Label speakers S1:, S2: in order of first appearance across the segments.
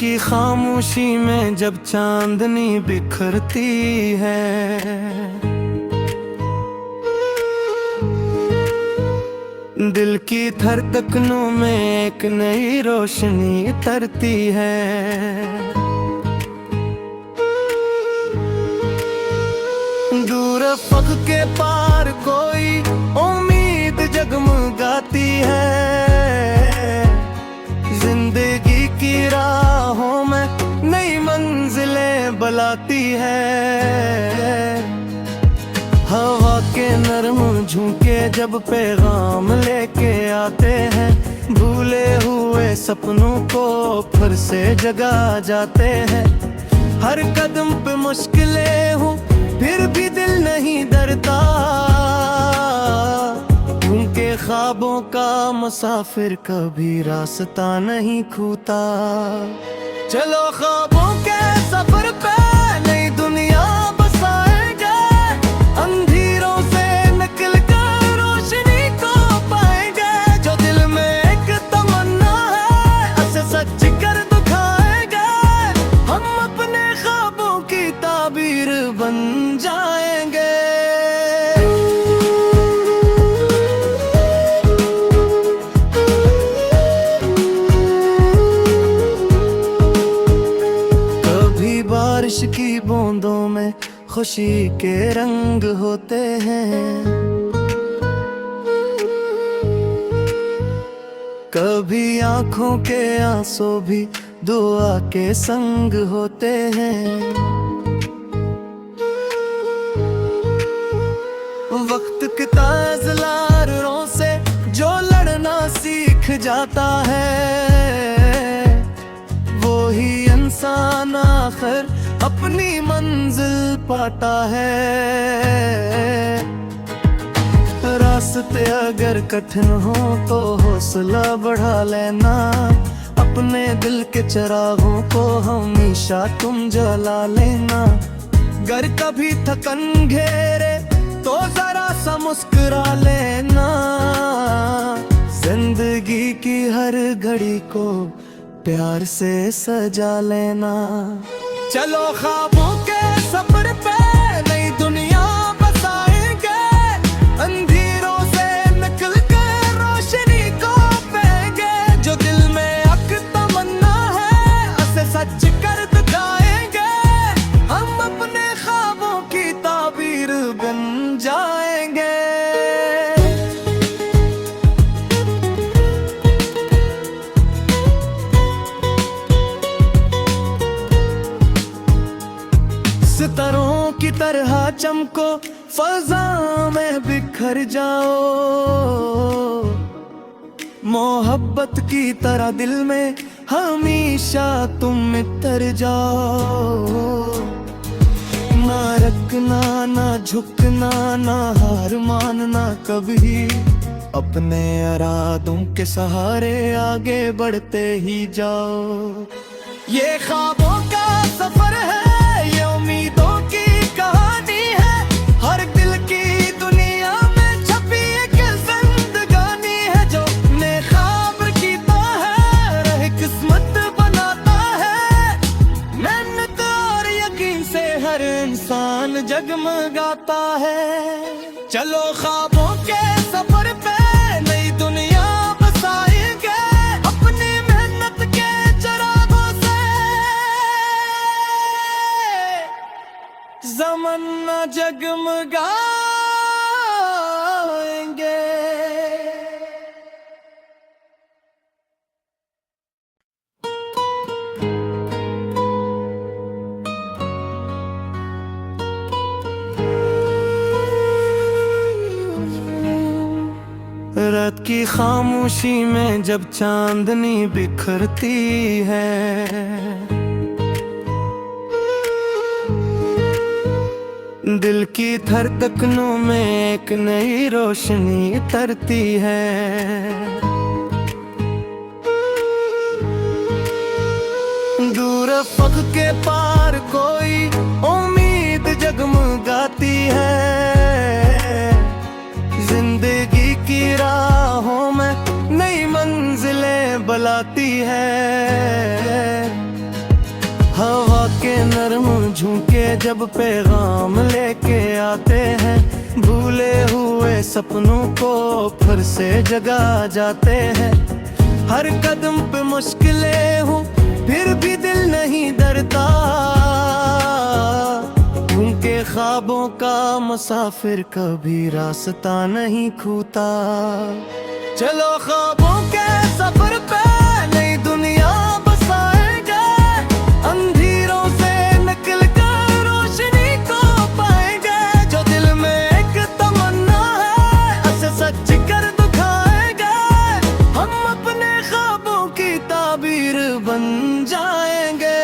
S1: की खामोशी में जब चांदनी बिखरती है, दिल की धड़कनों में एक नई रोशनी तरती है। दूर अफ़क़ के पार कोई उम्मीद जगमगाती है, जिंदगी की राहों में नई मंजिलें बुलाती है। हवा के नरम झोंके जब पैगाम लेके आते हैं, भूले हुए सपनों को फिर से जगा जाते हैं। हर कदम पे मुश्किलें हूँ फिर भी दिल नहीं डरता, क्योंकि ख्वाबों का मुसाफिर कभी रास्ता नहीं खोता। चलो ख्वाबों के सफर पे नई दुनिया बसाएंगे, अंधेरों से निकल कर रोशनी को पाएंगे। जो दिल में एक तमन्ना है उसे सच कर दिखाएंगे, हम अपने ख्वाबों की ताबीर बन जाएंगे। कभी बारिश की बूंदों में खुशी के रंग होते हैं, कभी आंखों के आंसू भी दुआ के संग होते हैं। वक्त के ताज़लारों से जो लड़ना सीख जाता है, वो ही इंसान आखिर अपनी मंजिल पाता है। रास्ते अगर कठिन हो तो हौसला बढ़ा लेना, अपने दिल के चिरागों को हमेशा तुम जला लेना। गर कभी थकन घेरे तो जरा सा मुस्कुरा लेना, जिंदगी की हर घड़ी को प्यार से सजा लेना। चलो ख्वाबों के सफर पे नई दुनिया बसाएंगे, अंधेरों से निकल कर रोशनी को पाएंगे। जो दिल में एक तमन्ना है उसे सच कर दिखाएंगे, हम अपने ख्वाबों की ताबीर बन जाएंगे। सितारों की तरह चमको, फज़ा में बिखर जाओ, मोहब्बत की तरह दिल में हमेशा तुम उतर जाओ। ना रखना ना झुकना ना हार मानना कभी, अपने इरादों के सहारे आगे बढ़ते ही जाओ। ये ख्वाबों का सफर है, ये उम्मीदों की कहानी है, हर दिल की दुनिया में छपी एक जिंदगानी है। जो ने ख्वाब कीता है रह किस्मत बनाता है, मेहनत और यकीन से हर इंसान जगमगाता है। चलो ख्वाबों के सफर पे नई दुनिया बसाएंगे, अपनी मेहनत के चिरागों से ज़माना जगमगाएंगे। रात की खामोशी में जब चांदनी बिखरती है, दिल की धड़कनों में एक नई रोशनी तरती है। दूर अफ़क़ के पार कोई उम्मीद जगमगाती है, जिंदगी की राहों में नई मंजिलें बुलाती है। झुके जब पैगाम लेके आते हैं, भूले हुए सपनों को फिर से जगा जाते हैं। हर कदम पे मुश्किलें हूँ फिर भी दिल नहीं डरता, उनके ख्वाबों का मुसाफिर कभी रास्ता नहीं खूता। चलो ख्वाबों के सफर पे नई दुनिया बसाएंगे, अंधेरों से निकल कर रोशनी को पाएंगे। जो दिल में एक तमन्ना है उसे सच कर दिखाएंगे, हम अपने ख्वाबों की ताबीर बन जाएंगे।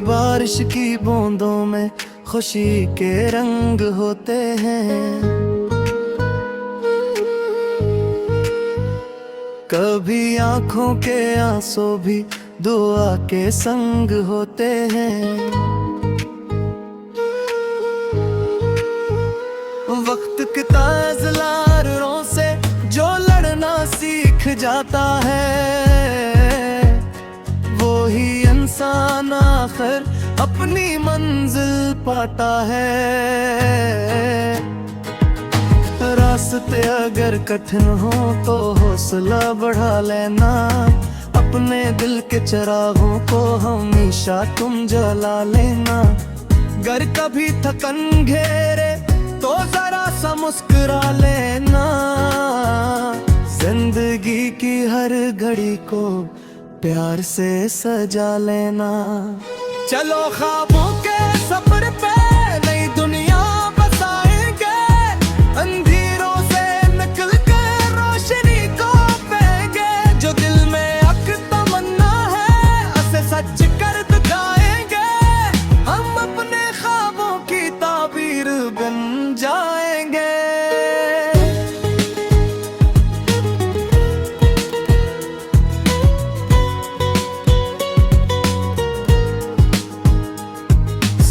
S1: बारिश की बूंदों में खुशी के रंग होते हैं, कभी आंखों के आंसू भी दुआ के संग होते हैं। वक्त के ताज़लारों से जो लड़ना सीख जाता है, वो ही इंसान आखिर अपनी मंजिल पाता है। रास्ते अगर कठिन हो तो हौसला बढ़ा लेना, अपने दिल के चिरागों को हमेशा तुम जला लेना। अगर कभी थकन घेरे तो जरा सा मुस्कुरा लेना, जिंदगी की हर घड़ी को प्यार से सजा लेना। चलो ख्वाबों के सफर पे नई दुनिया बसाएंगे, अंधेरों से निकल कर रोशनी को पाएंगे। जो दिल में एक तमन्ना है उसे सच कर दिखाएंगे, हम अपने ख्वाबों की ताबीर बन जाएंगे।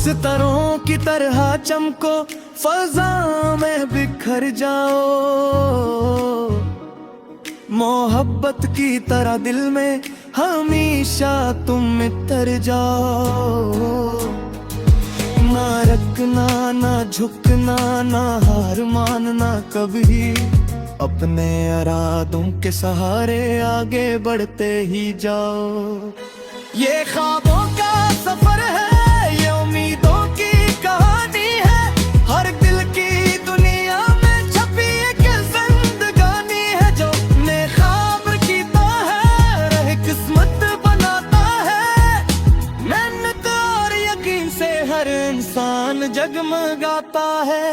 S1: सितारों की तरह चमको, फजा में बिखर जाओ, मोहब्बत की तरह दिल में हमेशा तुम इतर जाओ। ना रखना ना झुकना ना हार मानना कभी, अपने इरादों के सहारे आगे बढ़ते ही जाओ। ये ख्वाबों का सफर है, ये उम्मीदों की कहानी है, हर दिल की दुनिया में छपी एक जिंदगानी है। जो ने ख्वाब कीता है रहे किस्मत बनाता है, मेहनत और यकीन से हर इंसान जगमगाता है।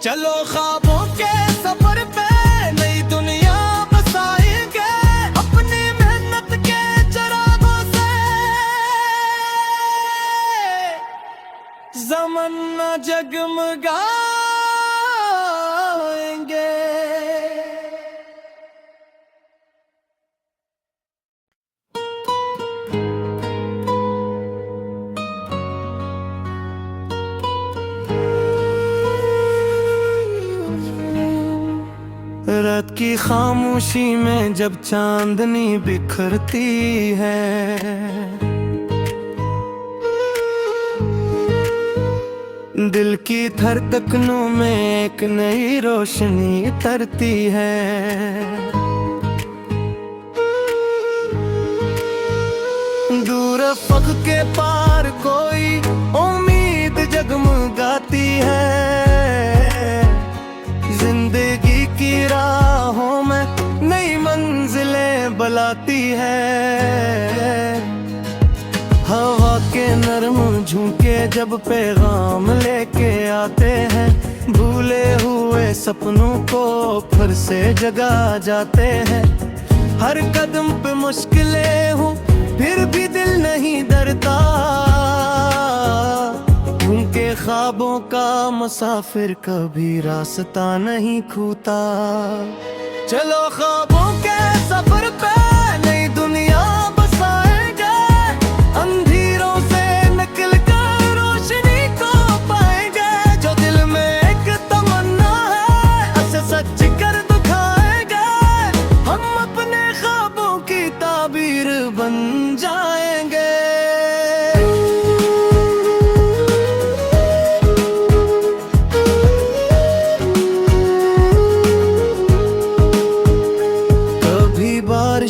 S1: चलो ख्वाबों के सफर पे नई दुनिया बसाएंगे, अपनी मेहनत के चिरागों से ज़माना जगमगाएंगे। रात की खामोशी में जब चांदनी बिखरती है, दिल की धड़कनों में एक नई रोशनी तरती है। दूर अफ़क़ के पार कोई उम्मीद जगमगाती है, जिंदगी की राहों में नई मंजिलें बुलाती है। हवा के नरम झोंके जब पैगाम लेके आते हैं, भूले हुए सपनों को फिर से जगा जाते हैं। हर कदम पे मुश्किलें हूँ फिर भी दिल नहीं डरता, उनके ख्वाबों का मुसाफिर कभी रास्ता नहीं खूता। चलो ख्वाबों के सफर पे नई दुनिया बसाएंगे, अंधेरों से निकल कर रोशनी को पाएंगे। जो दिल में एक तमन्ना है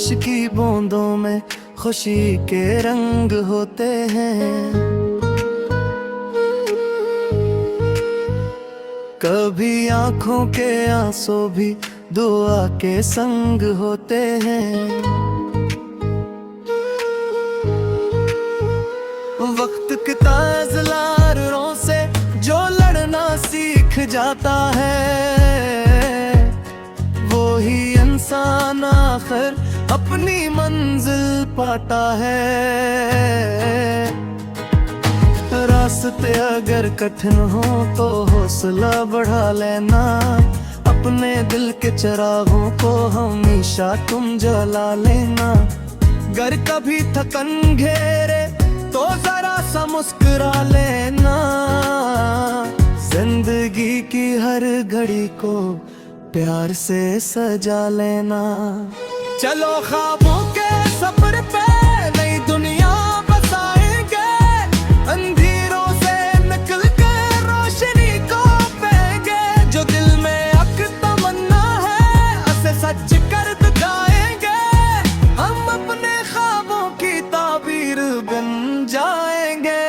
S1: बारिश की बूंदों में खुशी के रंग होते हैं। कभी आंखों के आंसू भी दुआ के संग होते हैं। वक्त के ताज़लारों से जो लड़ना सीख जाता है, वो ही इंसान आखिर अपनी मंजिल पाता है। रास्ते अगर कठिन हो तो हौसला बढ़ा लेना, अपने दिल के चिरागों को हमेशा तुम जला लेना। गर कभी थकन घेरे तो जरा सा मुस्कुरा लेना। जिंदगी की हर घड़ी को प्यार से सजा लेना। चलो ख्वाबों के सफर पे नई दुनिया बसाएंगे, अंधेरों से निकल कर रोशनी को पाएंगे। जो दिल में अक तमन्ना है उसे सच कर दिखाएंगे। हम अपने ख्वाबों की ताबीर बन जाएंगे।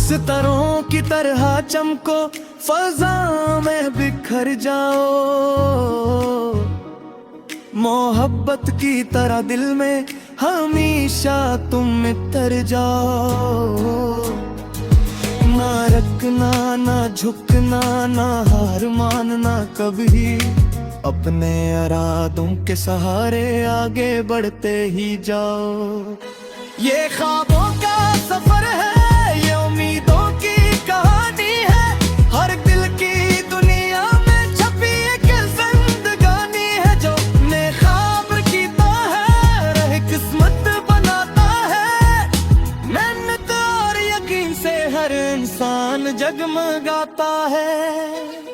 S1: सितारों की तरह चमको, फजा में बिखर जाओ। मोहब्बत की तरह दिल में हमेशा तुम इतर जाओ। ना रखना, ना झुकना, ना हार मानना कभी। अपने इरादों के सहारे आगे बढ़ते ही जाओ। ये ख्वाबों का सफर है, ये उम्मीदों की कहानी है। हर दिल की दुनिया में छपी एक जिंदगानी है। जो ने ख्वाब कीता है रहे किस्मत बनाता है। मेहनत और यकीन से हर इंसान जगमगाता है।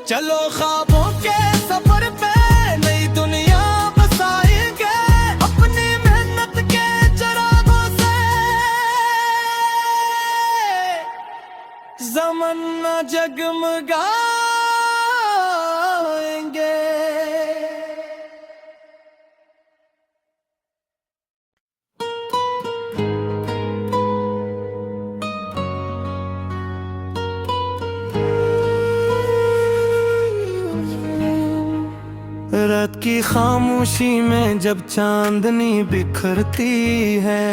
S1: चलो ख्वाबों के सफर पे नई दुनिया बसाएंगे, अपनी मेहनत के चिरागों से ज़माना जगमगाएंगे। रात की खामोशी में जब चांदनी बिखरती है,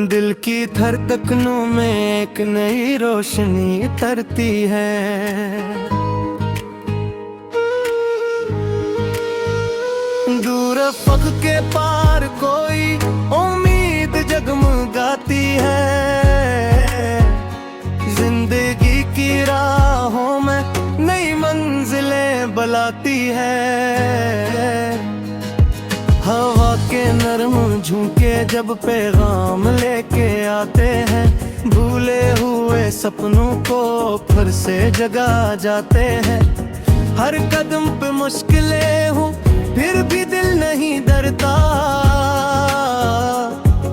S1: दिल की धड़कनों में एक नई रोशनी तरती है। दूर अफ़क़ के पार कोई उम्मीद जगमगाती है। जिंदगी की राहों में नई मंजिलें बुलाती है। हवा के नरम झोंके जब पैगाम लेके आते हैं, भूले हुए सपनों को फिर से जगा जाते हैं। हर कदम पे मुश्किलें हों फिर भी दिल नहीं डरता,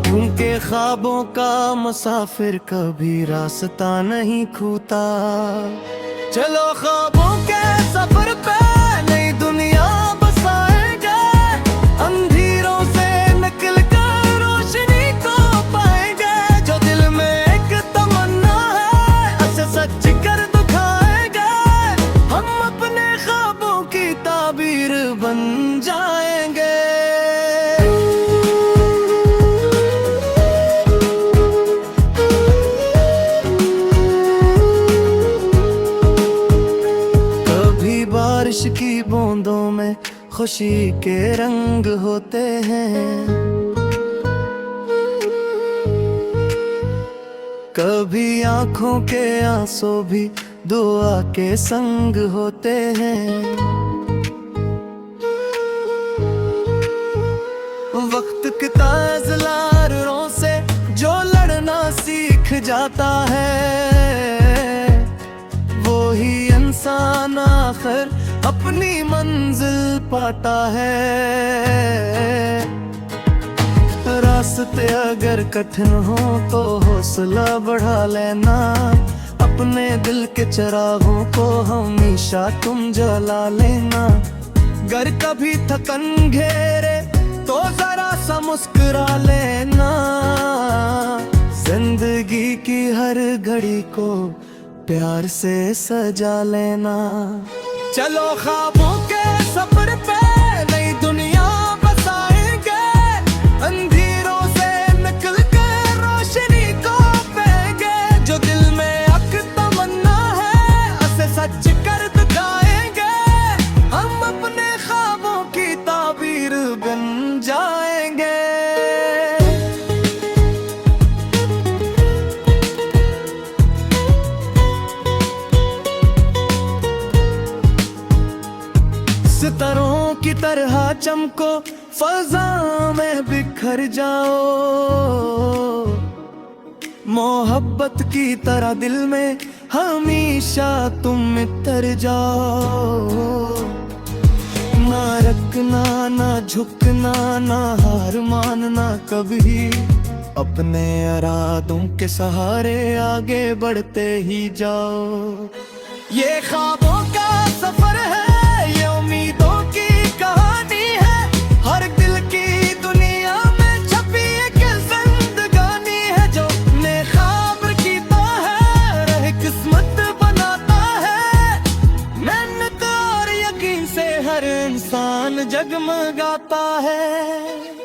S1: क्योंकि ख्वाबों का मुसाफिर कभी रास्ता नहीं खोता। चलो ख्वाबों के सफर पे नई दुनिया बसाएंगे, अंधेरों से निकल कर रोशनी को पाएंगे। जो दिल में एक तमन्ना है उसे सच कर दिखाएंगे। हम अपने ख्वाबों की ताबीर बन जाएंगे। बारिश की बूंदों में खुशी के रंग होते हैं। कभी आंखों के आंसू भी दुआ के संग होते हैं। वक्त के ताज़लारों से जो लड़ना सीख जाता है, वो ही इंसान आखिर अपनी मंजिल पाता है। रास्ते अगर कठिन हो तो हौसला बढ़ा लेना, अपने दिल के चिरागों को हमेशा तुम जला लेना। गर कभी थकन घेरे तो जरा सा मुस्कुरा लेना, जिंदगी की हर घड़ी को प्यार से सजा लेना। चलो ख्वाबों के सफर पे नई दुनिया बसाएंगे, अंधेरों से निकल कर रोशनी को पाएंगे। जो दिल में अक तमन्ना है उसे सच कर दिखाएंगे, हम अपने ख्वाबों की ताबीर बन जाएंगे। सितारों की तरह चमको, फजा में बिखर जाओ, मोहब्बत की तरह दिल में हमेशा तुम इतर जाओ। ना रखना ना झुकना ना हार मानना कभी, अपने इरादों के सहारे आगे बढ़ते ही जाओ। ये ख्वाबों का सफर है, ये उम्मीदों की कहानी है, हर दिल की दुनिया में छपी एक जिंदगानी है। जो ने ख्वाब कीता है रह किस्मत बनाता है, मेहनत और यकीन से हर इंसान जगमगाता है।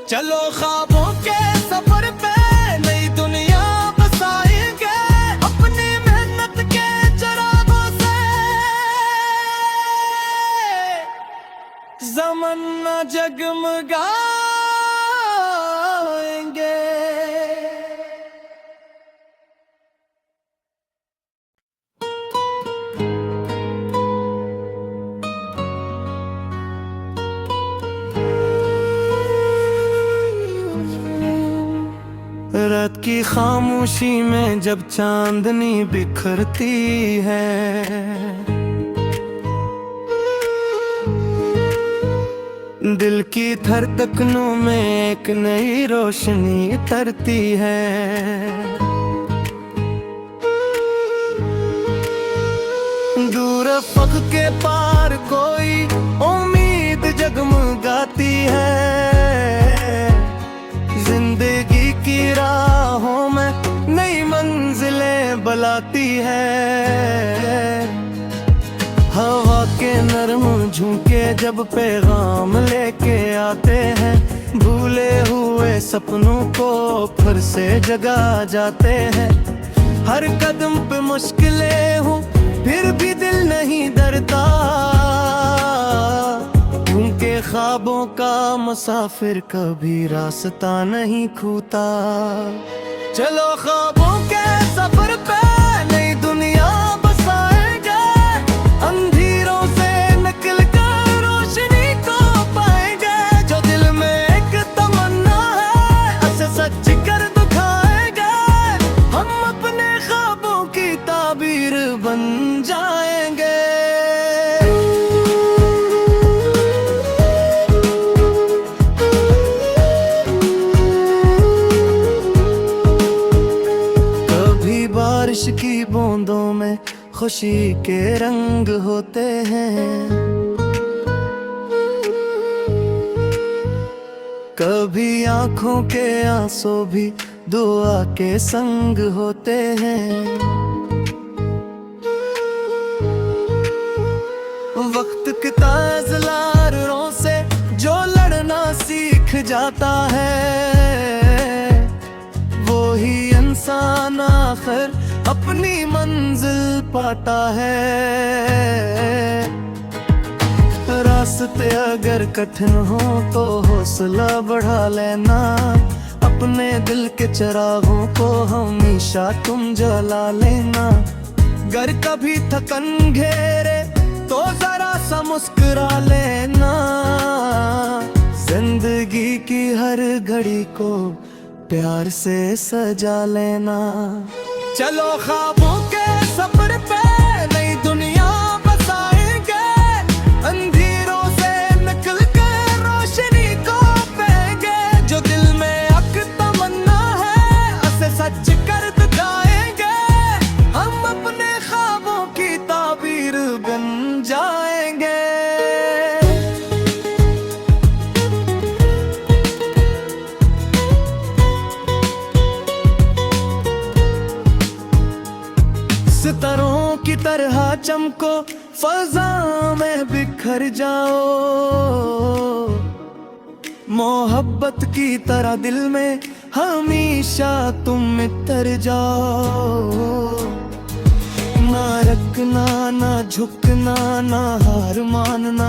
S1: चलो ख्वाबों के सफर पे नई दुनिया बसाएंगे, अपनी मेहनत के चिरागों से ज़माना जगमगाएंगे। रात की खामोशी में जब चांदनी बिखरती है, दिल की धड़कनों में एक नई रोशनी तरती है। दूर अफ़क़ के पार कोई उम्मीद जगमगाती है, जिंदगी की राहों में नई मंजिलें बुलाती है। हवा के नरम झोंके जब पैगाम लेके आते हैं, भूले हुए सपनों को फिर से जगा जाते हैं। हर कदम पे मुश्किलें हूँ फिर भी दिल नहीं डरता, क्योंकि ख्वाबों का मुसाफिर कभी रास्ता नहीं खोता। चलो ख्वाबों के सफर पे नई दुनिया बसाएंगे, अंधेरों से निकल कर रोशनी को पाएंगे। जो दिल में एक तमन्ना है उसे सच कर दिखाएंगे, हम अपने ख्वाबों की ताबीर बन जाएंगे। बारिश की बूंदों में खुशी के रंग होते हैं, कभी आंखों के आंसू भी दुआ के संग होते हैं। वक्त के ताज़लारों से जो लड़ना सीख जाता है, वो ही इंसान आखिर अपनी मंजिल पाता है। रास्ते अगर कठिन हो तो हौसला बढ़ा लेना, अपने दिल के चिरागों को हमेशा तुम जला लेना। गर कभी थकन घेरे तो जरा सा मुस्कुरा लेना, जिंदगी की हर घड़ी को प्यार से सजा लेना। चलो ख्वाबों के सफर पे नई दुनिया बसाएंगे, अंधेरों से निकल कर रोशनी को पाएंगे। जो दिल में अक शाम को फजा में बिखर जाओ, मोहब्बत की तरह दिल में हमेशा तुम इतर जाओ। ना रखना ना झुकना ना हार मानना।